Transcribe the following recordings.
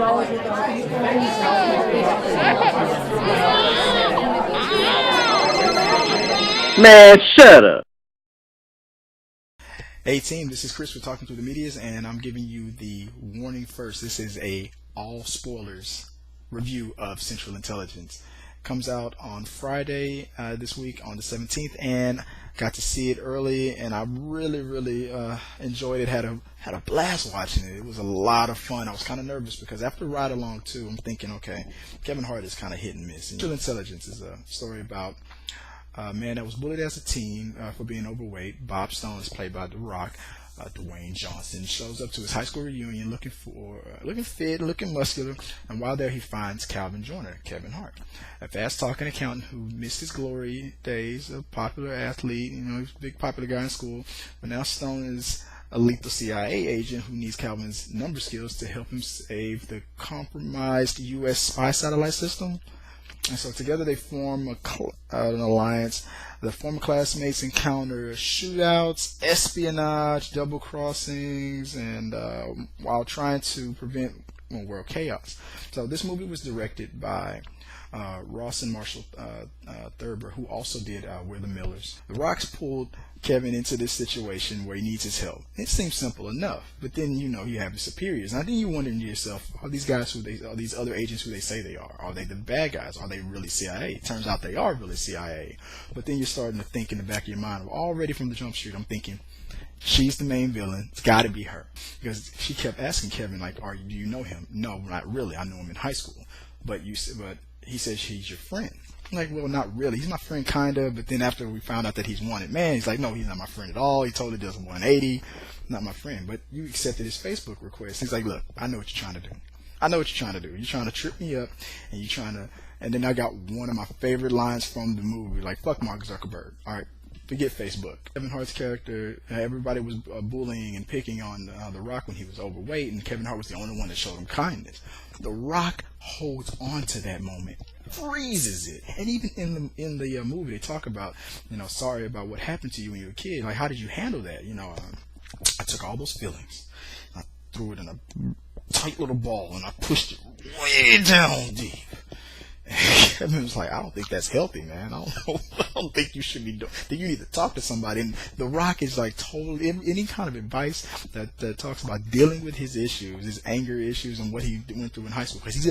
Man, shut up. Hey team, this is Chris for Talking to the Medias, and I'm giving you the warning first. This is a all spoilers review of Central Intelligence. Comes out on Friday this week on the 17th, and got to see it early, and I really enjoyed it. Had a blast watching it. It was a lot of fun. I was kind of nervous because after Ride Along 2, I'm thinking, okay, Kevin Hart is kind of hit and miss. Central Intelligence is a story about a man that was bullied as a teen for being overweight. Bob Stone is played by The Rock. Dwayne Johnson shows up to his high school reunion looking fit, looking muscular, and while there he finds Calvin Joyner, Kevin Hart, a fast-talking accountant who missed his glory days, a popular athlete, he's a big popular guy in school, but now Stone is a lethal CIA agent who needs Calvin's number skills to help him save the compromised U.S. spy satellite system. And so together they form an alliance. The former classmates encounter shootouts, espionage, double crossings, and while trying to prevent world chaos. So this movie was directed by Ross and Marshall Thurber, who also did We're the Millers. The Rocks pulled Kevin into this situation where he needs his help. It seems simple enough, but then you have his superiors, and I think you're wondering to yourself, are these guys are these other agents who they say they are? Are they the bad guys? Are they really CIA? It turns out they are really CIA. But then you're starting to think in the back of your mind, already from the jump street, I'm thinking, she's the main villain. It's got to be her, because she kept asking Kevin, like, do you know him? No, not really. I knew him in high school, but he says he's your friend. I'm like, well, not really. He's my friend, kind of. But then after we found out that he's wanted man, he's like, no, he's not my friend at all. He totally does a 180. Not my friend. But you accepted his Facebook request. He's like, look, I know what you're trying to do. I know what you're trying to do. You're trying to trip me up, and you're trying to. And then I got one of my favorite lines from the movie, like, fuck Mark Zuckerberg. All right, forget Facebook. Kevin Hart's character, everybody was bullying and picking on The Rock when he was overweight, and Kevin Hart was the only one that showed him kindness. The Rock holds on to that moment, freezes it, and even in the movie they talk about, sorry about what happened to you when you were a kid. Like, how did you handle that? I took all those feelings, I threw it in a tight little ball, and I pushed it way down deep. Kevin was like, I don't think that's healthy, man. I don't think you should be doing. You need to talk to somebody. And The Rock is like totally any kind of advice that talks about dealing with his issues, his anger issues, and what he went through in high school. Because he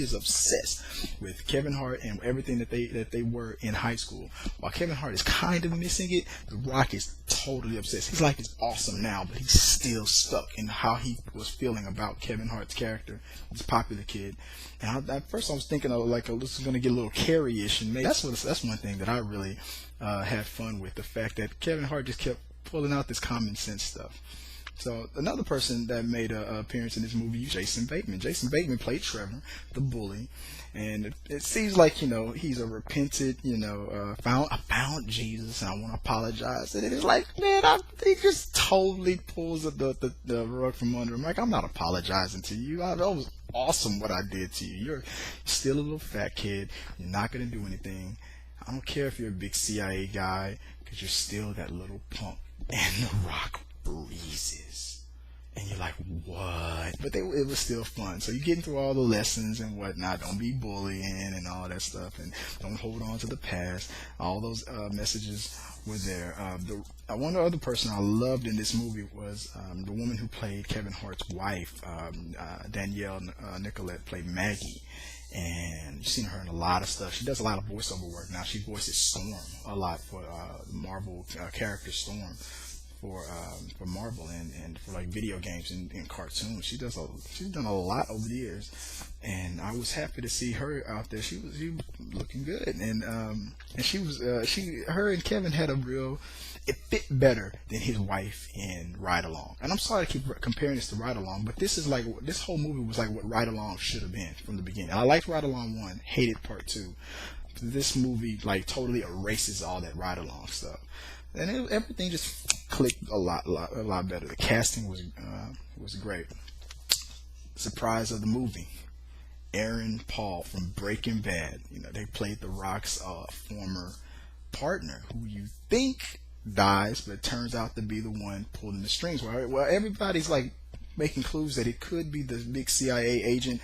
is obsessed with Kevin Hart and everything that they were in high school. While Kevin Hart is kind of missing it, The Rock is totally obsessed. His life is awesome now, but he's still stuck in how he was feeling about Kevin Hart's character, this popular kid. And at first I was thinking of this is going to get a little Carrie-ish, and maybe that's one thing that I really had fun with, the fact that Kevin Hart just kept pulling out this common sense stuff. So another person that made an appearance in this movie is Jason Bateman. Jason Bateman played Trevor, the bully, and it seems like he's a repentant, I found Jesus and I want to apologize. And it's like, man, he just totally pulls the rug from under him. Like, I'm not apologizing to you. That was awesome what I did to you. You're still a little fat kid. You're not gonna do anything. I don't care if you're a big CIA guy, because you're still that little punk. And The Rock breezes, and you're like, what? But it was still fun. So you're getting through all the lessons and whatnot. Don't be bullying and all that stuff, and don't hold on to the past. All those messages were there. One other person I loved in this movie was the woman who played Kevin Hart's wife, Danielle Nicolette, played Maggie. And you've seen her in a lot of stuff. She does a lot of voiceover work now. She voices Storm a lot for the Marvel character Storm for Marvel and for like video games and cartoons. She's done a lot over the years, and I was happy to see her out there. She was looking good, and her and Kevin had it fit better than his wife in Ride Along. And I'm sorry to keep comparing this to Ride Along, but this whole movie was like what Ride Along should have been from the beginning. I liked Ride Along 1, hated Part 2. This movie like totally erases all that Ride Along stuff, and everything just clicked a lot better. The casting was great. Surprise of the movie: Aaron Paul from Breaking Bad. They played The Rock's former partner, who you think dies, but it turns out to be the one pulling the strings. Well, everybody's like making clues that it could be the big CIA agent,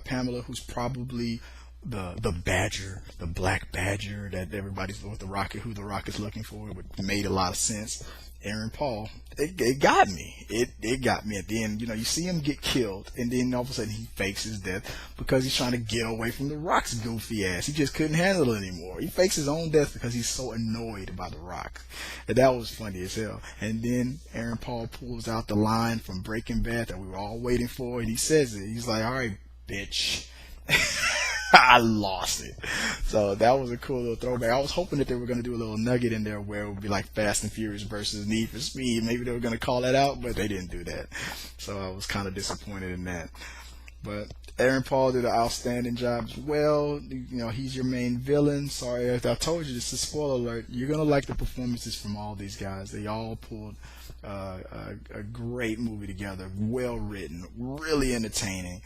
Pamela, who's probably the Badger, the Black Badger that everybody's with the Rocket, who the Rocket's looking for. It made a lot of sense. Aaron Paul, it got me. It got me. At the end, you see him get killed, and then all of a sudden he fakes his death because he's trying to get away from the Rock's goofy ass. He just couldn't handle it anymore. He fakes his own death because he's so annoyed by the Rock. And that was funny as hell. And then Aaron Paul pulls out the line from Breaking Bad that we were all waiting for, and he says it. He's like, "All right, bitch." I lost it. So that was a cool little throwback. I was hoping that they were going to do a little nugget in there where it would be like Fast and Furious versus Need for Speed. Maybe they were going to call that out, but they didn't do that. So I was kind of disappointed in that. But Aaron Paul did an outstanding job as well. He's your main villain. Sorry if I told you this is a spoiler alert. You're going to like the performances from all these guys. They all pulled a great movie together. Well written, really entertaining.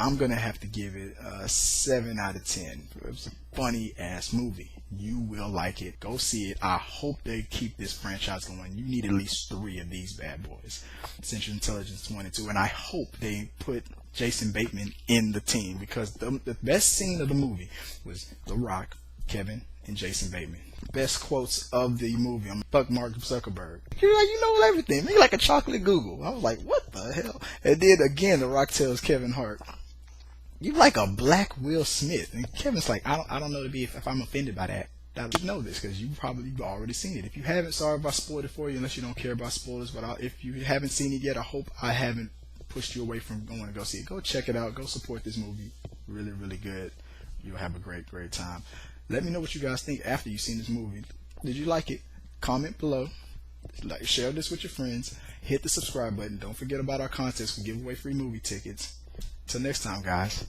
I'm going to have to give it a 7 out of 10. It was a funny ass movie. You will like it. Go see it. I hope they keep this franchise going. You need at least 3 of these bad boys. Central Intelligence 1 and 2. And I hope they put Jason Bateman in the team, because the best scene of the movie was The Rock, Kevin, and Jason Bateman. Best quotes of the movie. Fuck Mark Zuckerberg. You're like, you know everything. Make like a chocolate Google. I was like, what the hell? And then again, The Rock tells Kevin Hart, "You like a black Will Smith." And Kevin's like, I don't know if I'm offended by that. I don't know this because you've already seen it. If you haven't, sorry if I spoiled it for you, unless you don't care about spoilers. But if you haven't seen it yet, I hope I haven't pushed you away from going to go see it. Go check it out. Go support this movie. Really, really good. You'll have a great, great time. Let me know what you guys think after you've seen this movie. Did you like it? Comment below. Share this with your friends. Hit the subscribe button. Don't forget about our contest. We give away free movie tickets. Till next time, guys.